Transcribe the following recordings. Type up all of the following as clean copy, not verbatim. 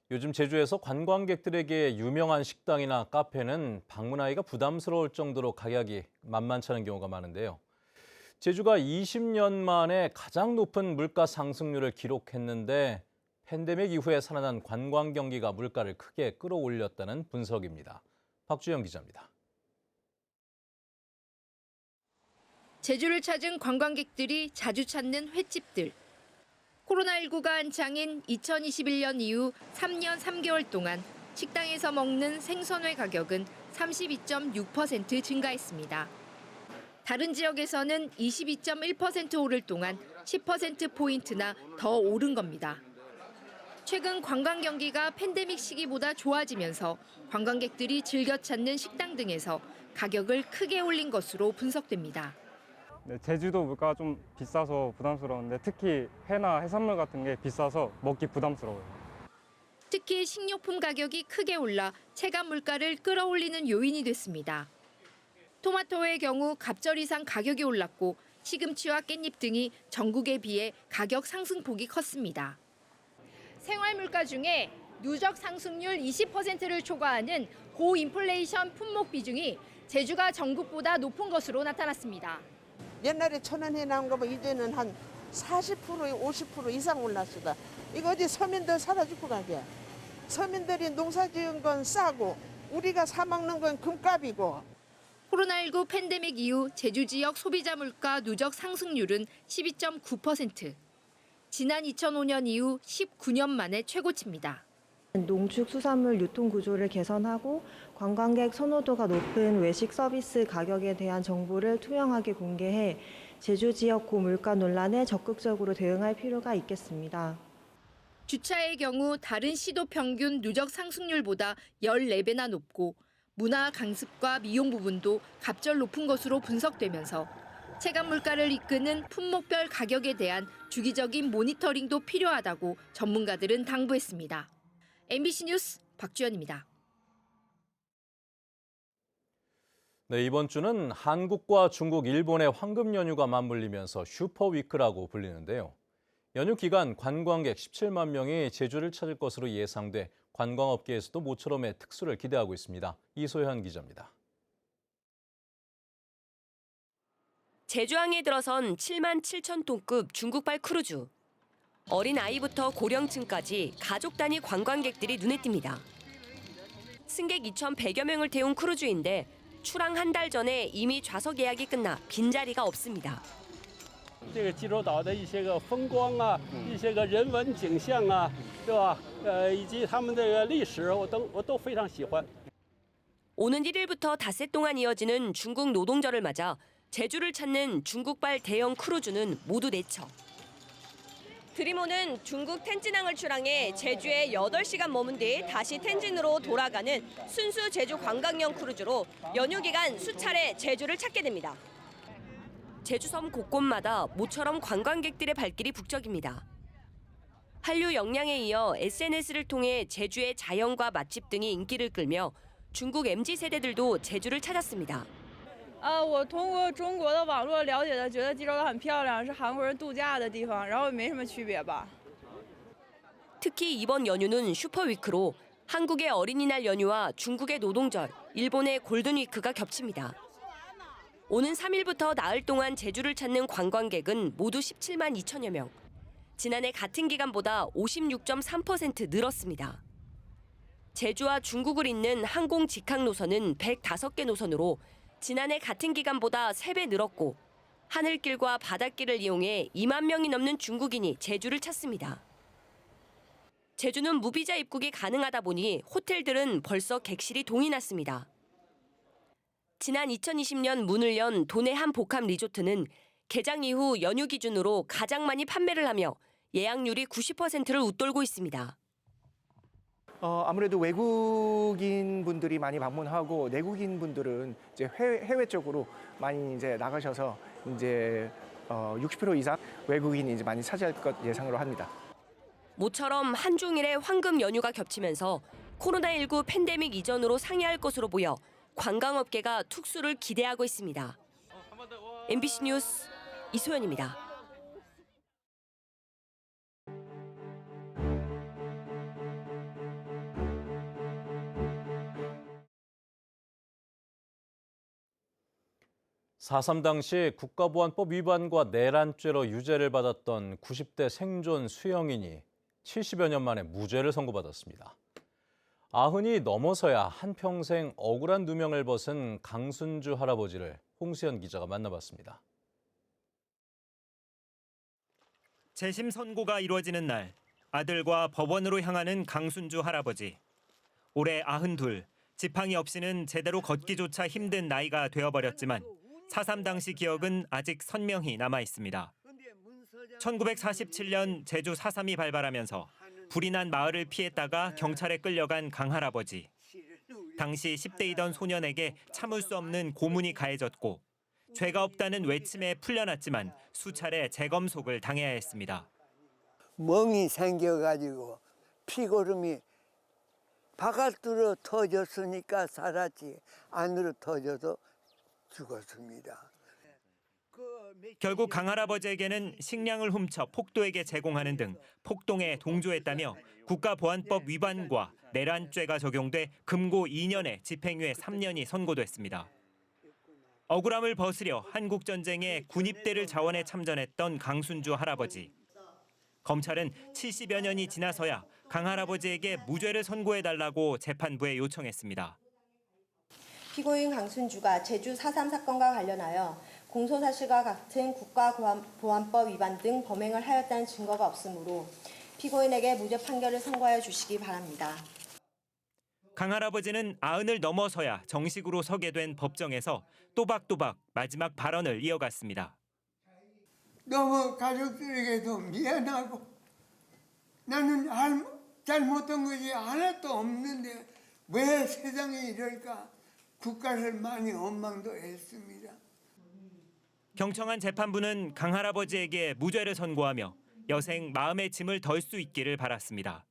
요즘 제주에서 관광객들에게 유명한 식당이나 카페는 방문하기가 부담스러울 정도로 가격이 만만치 않은 경우가 많은데요. 제주가 20년 만에 가장 높은 물가 상승률을 기록했는데 팬데믹 이후에 살아난 관광 경기가 물가를 크게 끌어올렸다는 분석입니다. 박주영 기자입니다. 제주를 찾은 관광객들이 자주 찾는 횟집들. 코로나19가 한창인 2021년 이후 3년 3개월 동안 식당에서 먹는 생선회 가격은 32.6% 증가했습니다. 다른 지역에서는 22.1% 오를 동안 10%포인트나 더 오른 겁니다. 최근 관광 경기가 팬데믹 시기보다 좋아지면서 관광객들이 즐겨 찾는 식당 등에서 가격을 크게 올린 것으로 분석됩니다. 네, 제주도 물가가 좀 비싸서 부담스러운데 특히 회나 해산물 같은 게 비싸서 먹기 부담스러워요. 특히 식료품 가격이 크게 올라 체감 물가를 끌어올리는 요인이 됐습니다. 토마토의 경우 갑절 이상 가격이 올랐고 시금치와 깻잎 등이 전국에 비해 가격 상승폭이 컸습니다. 생활 물가 중에 누적 상승률 20%를 초과하는 고인플레이션 품목 비중이 제주가 전국보다 높은 것으로 나타났습니다. 옛날에 1,000원에 나온 거면 이제는 한 40%, 50% 이상 올랐어. 이거 어디 서민들 살아 죽고 가게. 서민들이 농사 지은 건 싸고 우리가 사 먹는 건 금값이고. 코로나19 팬데믹 이후 제주 지역 소비자 물가 누적 상승률은 12.9%. 지난 2005년 이후 19년 만에 최고치입니다. 농축수산물 유통 구조를 개선하고 관광객 선호도가 높은 외식 서비스 가격에 대한 정보를 투명하게 공개해 제주 지역 고물가 논란에 적극적으로 대응할 필요가 있겠습니다. 주차의 경우 다른 시도 평균 누적 상승률보다 14배나 높고 문화 강습과 미용 부분도 갑절 높은 것으로 분석되면서 체감 물가를 이끄는 품목별 가격에 대한 주기적인 모니터링도 필요하다고 전문가들은 당부했습니다. MBC 뉴스 박주연입니다. 네, 이번 주는 한국과 중국, 일본의 황금 연휴가 맞물리면서 슈퍼위크라고 불리는데요. 연휴 기간 관광객 17만 명이 제주를 찾을 것으로 예상돼 관광업계에서도 모처럼의 특수를 기대하고 있습니다. 이소현 기자입니다. 제주항에 들어선 7만 7천 톤급 중국발 크루즈. 어린 아이부터 고령층까지 가족 단위 관광객들이 눈에 띕니다. 승객 2,100여 명을 태운 크루즈인데 출항 한 달 전에 이미 좌석 예약이 끝나 빈자리가 없습니다. 这个济州岛的一些个风光啊，一些个人文景象啊，对吧？以及他们这个历史，我都非常喜欢。 오는 1일부터 닷새 동안 이어지는 중국 노동절을 맞아 제주를 찾는 중국발 대형 크루즈는 모두 4척. 드리모는 중국 텐진항을 출항해 제주에 8시간 머문 뒤 다시 텐진으로 돌아가는 순수 제주 관광용 크루즈로 연휴 기간 수차례 제주를 찾게 됩니다. 제주섬 곳곳마다 모처럼 관광객들의 발길이 북적입니다. 한류 역량에 이어 SNS를 통해 제주의 자연과 맛집 등이 인기를 끌며 중국 MZ세대들도 제주를 찾았습니다. 我通过中国的网络了解的，觉得济州岛很漂亮，是韩国人度假的地方，然后也没什么区别吧。 특히 이번 연휴는 슈퍼위크로 한국의 어린이날 연휴와 중국의 노동절, 일본의 골든위크가 겹칩니다. 오는 3일부터 나흘 동안 제주를 찾는 관광객은 모두 17만 2천여 명. 지난해 같은 기간보다 56.3% 늘었습니다. 제주와 중국을 잇는 항공 직항 노선은 105개 노선으로 지난해 같은 기간보다 3배 늘었고 하늘길과 바닷길을 이용해 2만 명이 넘는 중국인이 제주를 찾습니다. 제주는 무비자 입국이 가능하다 보니 호텔들은 벌써 객실이 동이 났습니다. 지난 2020년 문을 연 도내 한 복합 리조트는 개장 이후 연휴 기준으로 가장 많이 판매를 하며 예약률이 90%를 웃돌고 있습니다. 아무래도 외국인 분들이 많이 방문하고 내국인 분들은 이제 해외 쪽으로 많이 이제 나가셔서 이제 60% 이상 외국인이 이제 많이 차지할 것 예상으로 합니다. 모처럼 한중일의 황금 연휴가 겹치면서 코로나19 팬데믹 이전으로 상회할 것으로 보여 관광업계가 특수를 기대하고 있습니다. MBC 뉴스 이소연입니다. 4.3 당시 국가보안법 위반과 내란죄로 유죄를 받았던 90대 생존 수영인이 70여 년 만에 무죄를 선고받았습니다. 90이 넘어서야 한평생 억울한 누명을 벗은 강순주 할아버지를 홍수연 기자가 만나봤습니다. 재심 선고가 이루어지는 날, 아들과 법원으로 향하는 강순주 할아버지. 올해 92, 지팡이 없이는 제대로 걷기조차 힘든 나이가 되어버렸지만 4.3 당시 기억은 아직 선명히 남아 있습니다. 1947년 제주 4.3이 발발하면서 불이 난 마을을 피했다가 경찰에 끌려간 강 할아버지. 당시 10대이던 소년에게 참을 수 없는 고문이 가해졌고 죄가 없다는 외침에 풀려났지만 수차례 재검속을 당해야 했습니다. 멍이 생겨가지고 피고름이 바깥으로 터졌으니까 살았지 안으로 터져서 죽었습니다. 결국 강 할아버지에게는 식량을 훔쳐 폭도에게 제공하는 등 폭동에 동조했다며 국가보안법 위반과 내란죄가 적용돼 금고 2년에 집행유예 3년이 선고됐습니다. 억울함을 벗으려 한국전쟁에 군입대를 자원해 참전했던 강순주 할아버지. 검찰은 70여 년이 지나서야 강 할아버지에게 무죄를 선고해달라고 재판부에 요청했습니다. 피고인 강순주가 제주 4.3 사건과 관련하여 공소사실과 같은 국가보안법 위반 등 범행을 하였다는 증거가 없으므로 피고인에게 무죄 판결을 선고하여 주시기 바랍니다. 강 할아버지는 90을 넘어서야 정식으로 서게 된 법정에서 또박또박 마지막 발언을 이어갔습니다. 너무 가족들에게도 미안하고 나는 잘못한 것이 하나도 없는데 왜 세상에 이럴까 국가를 많이 원망도 했습니다. 경청한 재판부는 강 할아버지에게 무죄를 선고하며 여생 마음의 짐을 덜 수 있기를 바랐습니다.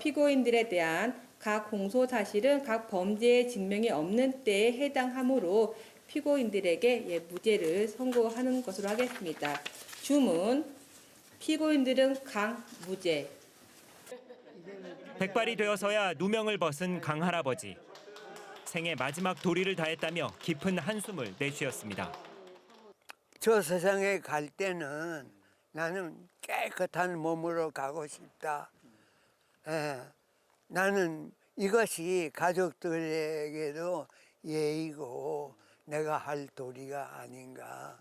피고인들에 대한 각 공소 사실은 각 범죄의 증명이 없는 때에 해당하므로 피고인들에게 무죄를 선고하는 것으로 하겠습니다. 주문, 피고인들은 강무죄. 백발이 되어서야 누명을 벗은 강 할아버지. 생애 마지막 도리를 다했다며 깊은 한숨을 내쉬었습니다. 저 세상에 갈 때는 나는 깨끗한 몸으로 가고 싶다. 나는 이것이 가족들에게도 예의고 내가 할 도리가 아닌가.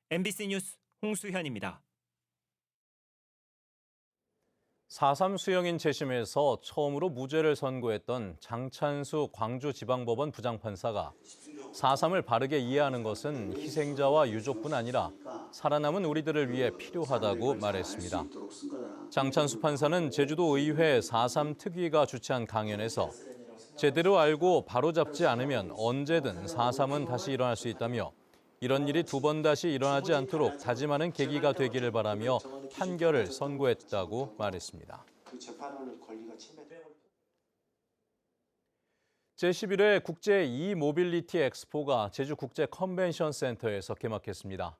MBC 뉴스 홍수현입니다. 4.3 수영인 재심에서 처음으로 무죄를 선고했던 장찬수 광주지방법원 부장판사가 4.3을 바르게 이해하는 것은 희생자와 유족뿐 아니라 살아남은 우리들을 위해 필요하다고 말했습니다. 장찬수 판사는 제주도의회 4.3 특위가 주최한 강연에서 제대로 알고 바로잡지 않으면 언제든 4.3은 다시 일어날 수 있다며 이런 일이 두 번 다시 일어나지 않도록 다짐하는 계기가 되기를 바라며 판결을 선고했다고 말했습니다. 제11회 국제 E-모빌리티 엑스포가 제주 국제 컨벤션 센터에서 개막했습니다.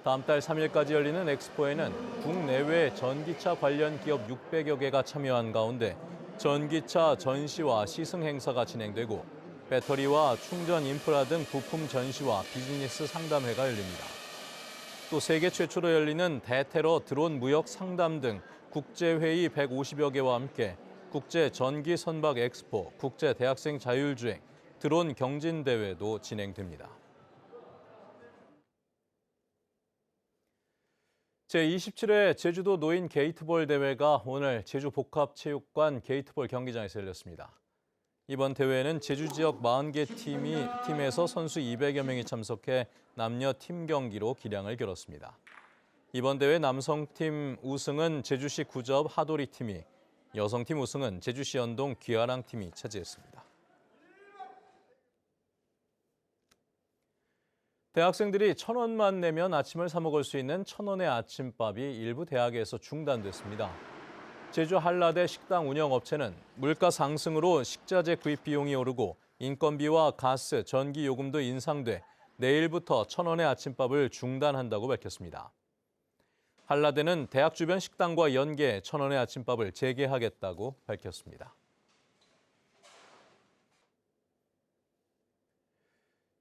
다음 달 3일까지 열리는 엑스포에는 국내외 전기차 관련 기업 600여 개가 참여한 가운데 전기차 전시와 시승 행사가 진행되고 배터리와 충전 인프라 등 부품 전시와 비즈니스 상담회가 열립니다. 또 세계 최초로 열리는 대테러 드론 무역 상담 등 국제회의 150여 개와 함께 국제 전기 선박 엑스포, 국제 대학생 자율주행, 드론 경진 대회도 진행됩니다. 제27회 제주도 노인 게이트볼 대회가 오늘 제주 복합체육관 게이트볼 경기장에서 열렸습니다. 이번 대회에는 제주 지역 40개 팀에서 선수 200여 명이 참석해 남녀 팀 경기로 기량을 겨뤘습니다. 이번 대회 남성팀 우승은 제주시 구저읍 하도리 팀이, 여성팀 우승은 제주시 연동 귀하랑 팀이 차지했습니다. 대학생들이 1,000원만 내면 아침을 사 먹을 수 있는 1,000원의 아침밥이 일부 대학에서 중단됐습니다. 제주 한라대 식당 운영업체는 물가 상승으로 식자재 구입 비용이 오르고 인건비와 가스, 전기 요금도 인상돼 내일부터 1,000원의 아침밥을 중단한다고 밝혔습니다. 한라대는 대학 주변 식당과 연계 1,000원의 아침밥을 재개하겠다고 밝혔습니다.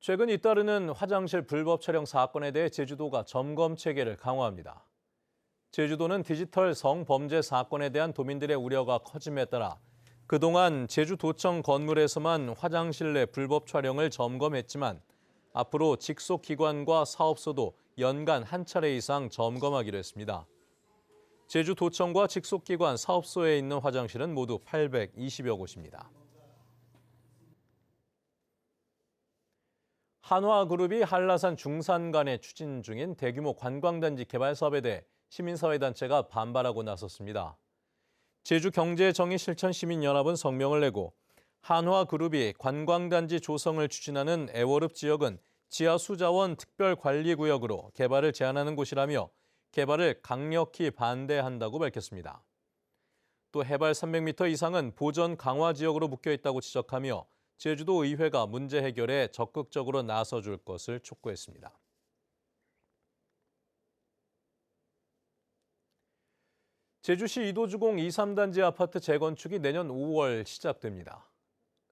최근 잇따르는 화장실 불법 촬영 사건에 대해 제주도가 점검 체계를 강화합니다. 제주도는 디지털 성범죄 사건에 대한 도민들의 우려가 커짐에 따라 그동안 제주도청 건물에서만 화장실 내 불법 촬영을 점검했지만 앞으로 직속 기관과 사업소도 연간 한 차례 이상 점검하기로 했습니다. 제주도청과 직속기관 사업소에 있는 화장실은 모두 820여 곳입니다. 한화그룹이 한라산 중산간에 추진 중인 대규모 관광단지 개발 사업에 대해 시민사회단체가 반발하고 나섰습니다. 제주경제정의실천시민연합은 성명을 내고 한화그룹이 관광단지 조성을 추진하는 애월읍 지역은 지하수자원 특별관리구역으로 개발을 제한하는 곳이라며 개발을 강력히 반대한다고 밝혔습니다. 또 해발 300m 이상은 보전 강화 지역으로 묶여 있다고 지적하며 제주도 의회가 문제 해결에 적극적으로 나서줄 것을 촉구했습니다. 제주시 이도주공 2, 3단지 아파트 재건축이 내년 5월 시작됩니다.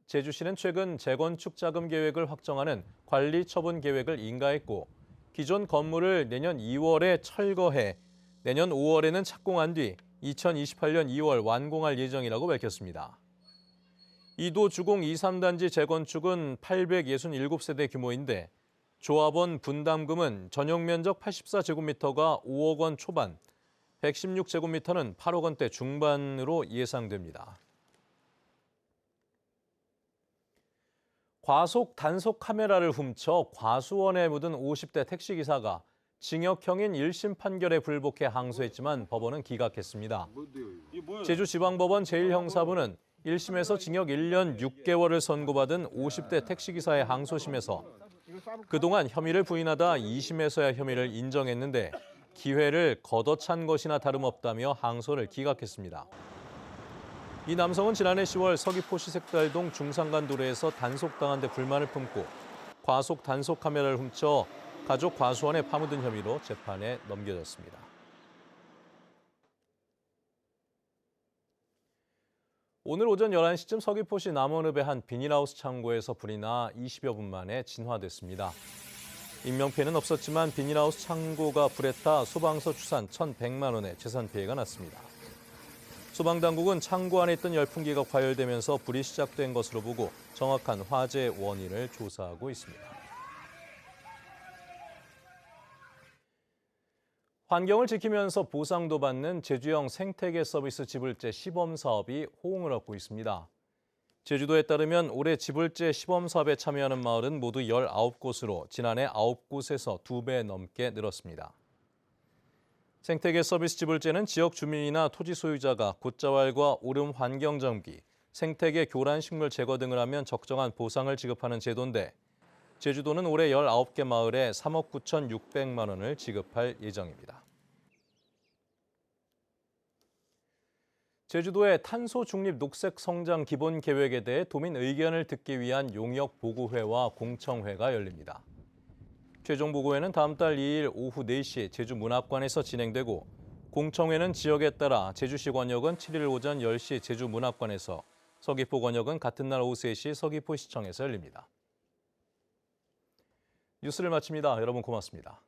제주시는 최근 재건축 자금 계획을 확정하는 관리 처분 계획을 인가했고 기존 건물을 내년 2월에 철거해 내년 5월에는 착공한 뒤 2028년 2월 완공할 예정이라고 밝혔습니다. 이도주공 2, 3단지 재건축은 867세대 규모인데 조합원 분담금은 전용 면적 84제곱미터가 5억 원 초반, 116제곱미터는 8억 원대 중반으로 예상됩니다. 과속 단속 카메라를 훔쳐 과수원에 묻은 50대 택시기사가 징역형인 1심 판결에 불복해 항소했지만 법원은 기각했습니다. 제주지방법원 제1형사부는 1심에서 징역 1년 6개월을 선고받은 50대 택시기사의 항소심에서 그동안 혐의를 부인하다 2심에서야 혐의를 인정했는데 기회를 걷어찬 것이나 다름없다며 항소를 기각했습니다. 이 남성은 지난해 10월 서귀포시 색달동 중산간 도로에서 단속당한 데 불만을 품고 과속 단속 카메라를 훔쳐 가족 과수원에 파묻은 혐의로 재판에 넘겨졌습니다. 오늘 오전 11시쯤 서귀포시 남원읍의 한 비닐하우스 창고에서 불이 나 20여 분 만에 진화됐습니다. 인명피해는 없었지만 비닐하우스 창고가 불에 타 소방서 추산 1,100만 원의 재산 피해가 났습니다. 소방당국은 창고 안에 있던 열풍기가 과열되면서 불이 시작된 것으로 보고 정확한 화재 원인을 조사하고 있습니다. 환경을 지키면서 보상도 받는 제주형 생태계 서비스 지불제 시범 사업이 호응을 얻고 있습니다. 제주도에 따르면 올해 지불제 시범 사업에 참여하는 마을은 모두 19곳으로 지난해 9곳에서 2배 넘게 늘었습니다. 생태계 서비스 지불제는 지역 주민이나 토지 소유자가 곶자왈과 오름 환경 정비, 생태계 교란 식물 제거 등을 하면 적정한 보상을 지급하는 제도인데 제주도는 올해 19개 마을에 3억 9,600만 원을 지급할 예정입니다. 제주도의 탄소 중립 녹색 성장 기본 계획에 대해 도민 의견을 듣기 위한 용역 보고회와 공청회가 열립니다. 최종 보고회는 다음 달 2일 오후 4시 제주문학관에서 진행되고 공청회는 지역에 따라 제주시 권역은 7일 오전 10시 제주문학관에서, 서귀포 권역은 같은 날 오후 3시 서귀포시청에서 열립니다. 뉴스를 마칩니다. 여러분 고맙습니다.